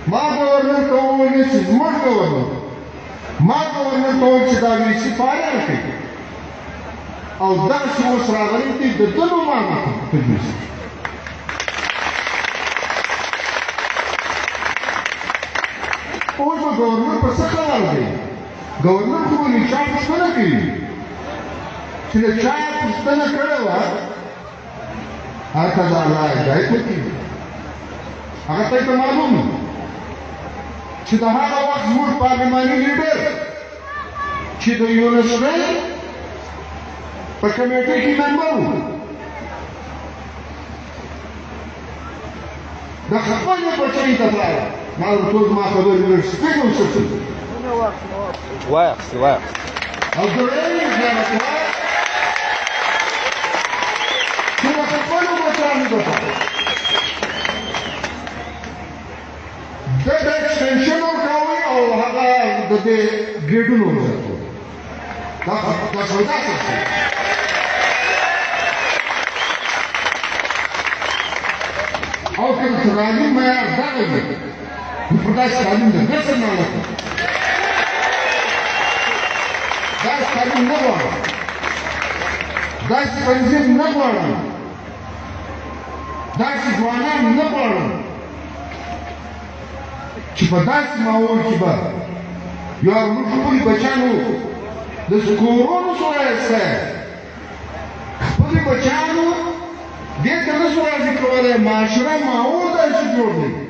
ما گورنر ته وویل چې زموږ ما گورنر ته وویل چې دا انګلیسي فارغ کړي او دغسې اوس راغلي دي د ده نومانه تدریس اوس به گورنر په څه خبر دی گورنر خو به له چا پوښتنه کوي چې له چا یې پوښتنه کړې وه هغه ته د الله هدایت ورکوي هغه ته یې معلوم چې د هغه وخت زموږ پارلماني لیډر چې د یونسکو په کمیټې کې ممبر و د خپلې بچۍ ته تلاړه ما ورته وویل زما خبرې لږ سپین وساتئ واخلې او درېیم زیارت چې د خپلو بچیانو دپاره ده د ایکسټنشن ورکوي او هغه د دې ګریډونه ورزیاتوي دا سودا څه او که د تعلیم معیار دغه وي نو په داسې تعلیم د نسل نه لکه داسې تعلیم نه غواړم داسې تنظیم نه غواړم داسې ځوانان نه غواړم چې په داسې ماحول کې به یا موږ خپلې بچیانو د کورونو سره ایستی خپلې بچیانو دې ته نه شو راضي کولی معاشره ماحول داسې جوړ دی